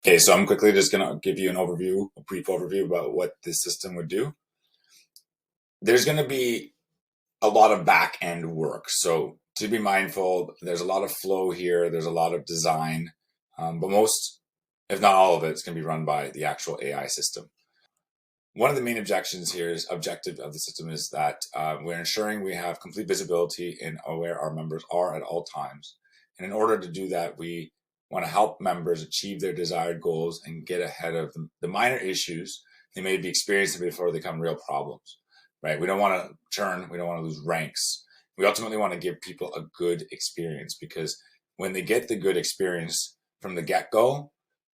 Okay, so I'm quickly just going to give you a brief overview about what this system would do. There's going to be a lot of back end work. So to be mindful, there's a lot of flow here. There's a lot of design, but most, if not all of it, is going to be run by the actual AI system. One of the main objective of the system is that we're ensuring we have complete visibility in where our members are at all times. And in order to do that, we want to help members achieve their desired goals and get ahead of the minor issues they may be experiencing before they become real problems, right? We don't want to churn. We don't want to lose ranks. We ultimately want to give people a good experience, because when they get the good experience from the get-go,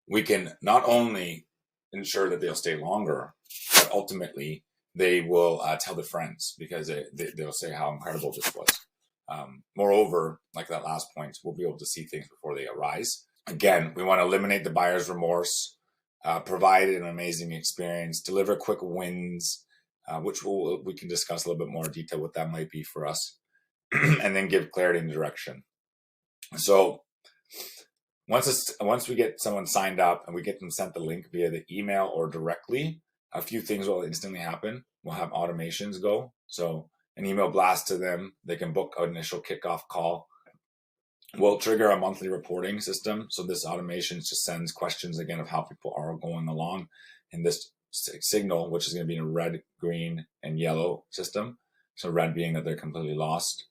we can not only ensure that they'll stay longer, but ultimately they will tell their friends, because they'll say how incredible this was. Moreover, like that last point, we'll be able to see things before they arise. Again, we want to eliminate the buyer's remorse, provide an amazing experience, deliver quick wins, which we can discuss a little bit more detail what that might be for us, and then give clarity and direction. So once we get someone signed up and we get them sent the link via the email or directly, a few things will instantly happen. We'll have automations go. So an email blast to them. They can book an initial kickoff call. We'll trigger a monthly reporting system. So this automation just sends questions again of how people are going along in this signal, which is going to be in a red, green, and yellow system. So red being that they're completely lost,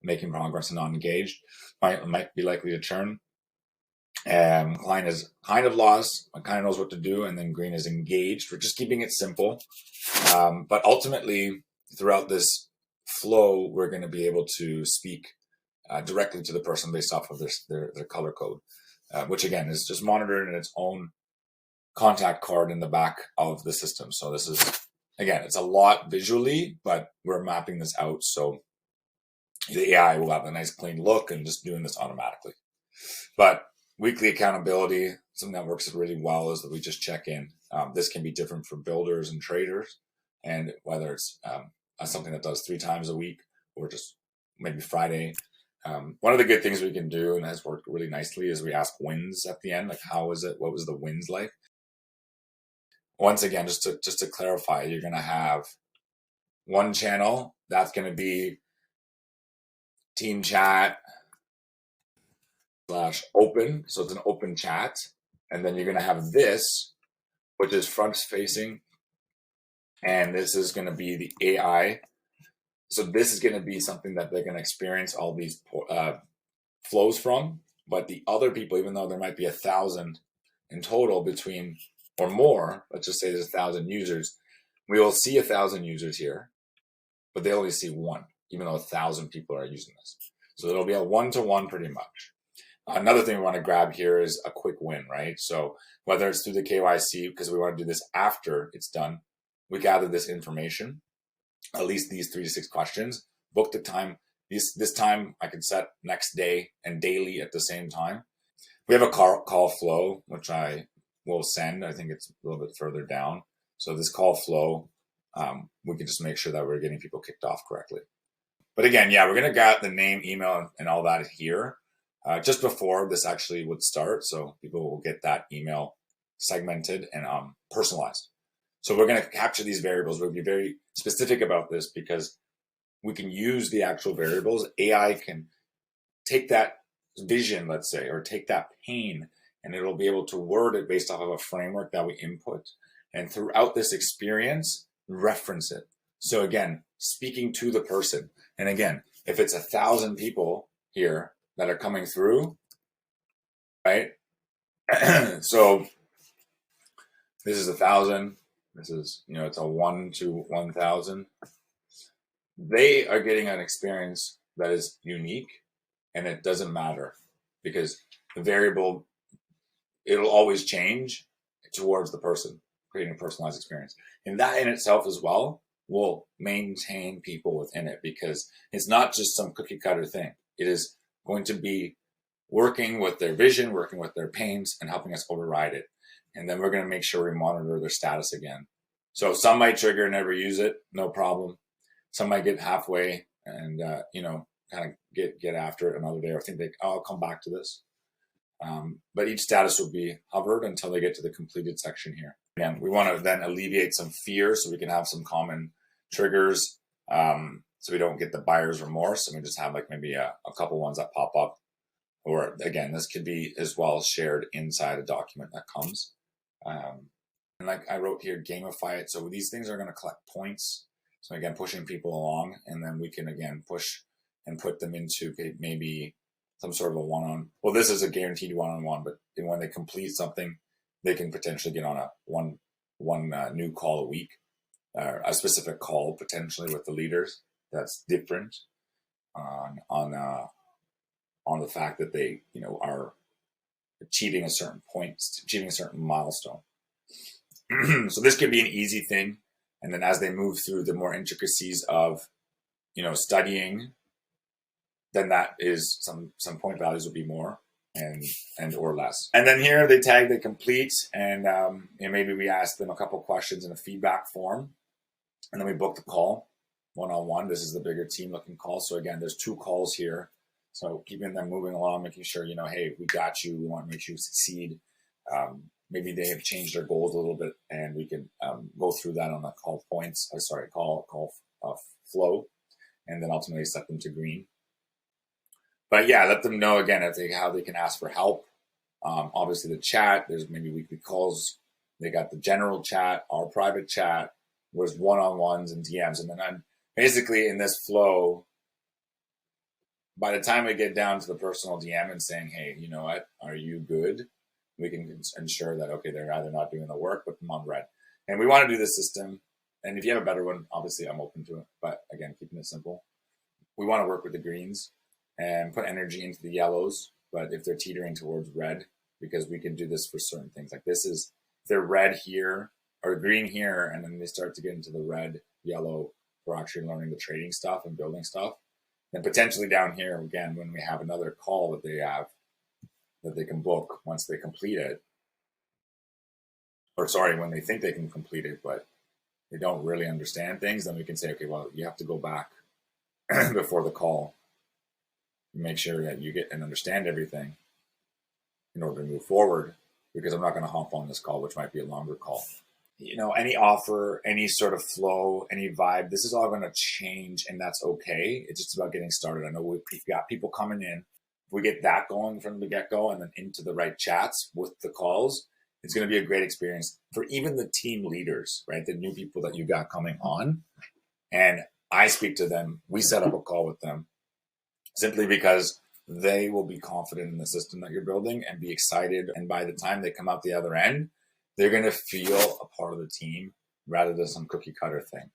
making progress and not engaged, might be likely to churn. Client is kind of lost, kind of knows what to do, and then green is engaged. We're just keeping it simple. But ultimately, throughout this flow, we're going to be able to speak directly to the person based off of their color code, which again is just monitored in its own contact card in the back of the system. So this is, again, it's a lot visually, but we're mapping this out so the AI will have a nice clean look and just doing this automatically. But weekly accountability, something that works really well is that we just check in. This can be different for builders and traders, and whether it's something that does 3 times a week or just maybe Friday. One of the good things we can do, and has worked really nicely, is we ask wins at the end, like how was it? What was the wins like? Once again, just to clarify, you're going to have one channel that's going to be team chat / open. So it's an open chat. And then you're going to have this, which is front facing. And this is going to be the AI. So this is going to be something that they're going to experience all these flows from. But the other people, even though there might be 1,000 in total between, or more, let's just say there's 1,000 users, we will see 1,000 users here, but they only see one, even though 1,000 people are using this. So it'll be a one-to-one pretty much. Another thing we want to grab here is a quick win, right? So whether it's through the KYC, because we want to do this after it's done, we gather this information, at least these 3 to 6 questions, book the time. This time I can set next day and daily at the same time. We have a call flow, which I will send. I think it's a little bit further down. So this call flow, we can just make sure that we're getting people kicked off correctly. But again, yeah, we're going to get the name, email, and all that here just before this actually would start. So people will get that email segmented and personalized. So we're going to capture these variables. We'll be very specific about this because we can use the actual variables. AI can take that vision, let's say, or take that pain, and it'll be able to word it based off of a framework that we input. And throughout this experience, reference it. So again, speaking to the person. And again, if it's 1,000 people here that are coming through, right? So this is 1,000. This is, it's a 1 to 1,000. They are getting an experience that is unique, and it doesn't matter because the variable, it'll always change towards the person, creating a personalized experience. And that in itself as well will maintain people within it, because it's not just some cookie cutter thing. It is going to be working with their vision, working with their pains, and helping us override it. And then we're going to make sure we monitor their status again. So some might trigger and never use it, no problem. Some might get halfway and, kind of get after it another day, or think I'll come back to this. But each status will be hovered until they get to the completed section here. Again, we want to then alleviate some fear so we can have some common triggers, so we don't get the buyer's remorse, and we just have like maybe a couple ones that pop up. Or again, this could be as well shared inside a document that comes. And like I wrote here, gamify it. So these things are going to collect points. So again, pushing people along, and then we can again push and put them into maybe some sort of a well, this is a guaranteed one-on-one, but when they complete something, they can potentially get on a one new call a week, a specific call potentially with the leaders. That's different on the fact that they, are achieving a certain point, achieving a certain milestone. So this could be an easy thing. And then as they move through the more intricacies of, studying, then that is some point values will be more and or less. And then here they tag the complete, and maybe we ask them a couple questions in a feedback form, and then we book the call one-on-one. This is the bigger team looking call. So again, there's 2 calls here. So keeping them moving along, making sure, hey, we got you. We want to make sure you succeed. Maybe they have changed their goals a little bit, and we can go through that on the call points. Call flow, and then ultimately set them to green. But yeah, let them know again how they can ask for help. Obviously, the chat. There's maybe weekly calls. They got the general chat, our private chat. Was one-on-ones and DMs, and then I'm basically in this flow. By the time we get down to the personal DM and saying, hey, you know what, are you good? We can ensure that, okay, they're either not doing the work, but I'm on red. And we want to do this system. And if you have a better one, obviously I'm open to it. But again, keeping it simple. We want to work with the greens and put energy into the yellows. But if they're teetering towards red, because we can do this for certain things. Like this is, if they're red here or green here, and then they start to get into the red, yellow, for actually learning the trading stuff and building stuff. And potentially down here, again, when we have another call that they have, that they can book once they complete it, or sorry, when they think they can complete it, but they don't really understand things, then we can say, okay, well, you have to go back before the call, make sure that you get and understand everything in order to move forward, because I'm not going to hop on this call, which might be a longer call. Any offer, any sort of flow, any vibe, this is all going to change, and that's okay. It's just about getting started. I know we've got people coming in. If we get that going from the get-go and then into the right chats with the calls, it's going to be a great experience for even the team leaders, right? The new people that you got coming on. And I speak to them. We set up a call with them simply because they will be confident in the system that you're building and be excited. And by the time they come out the other end, they're going to feel a part of the team rather than some cookie cutter thing.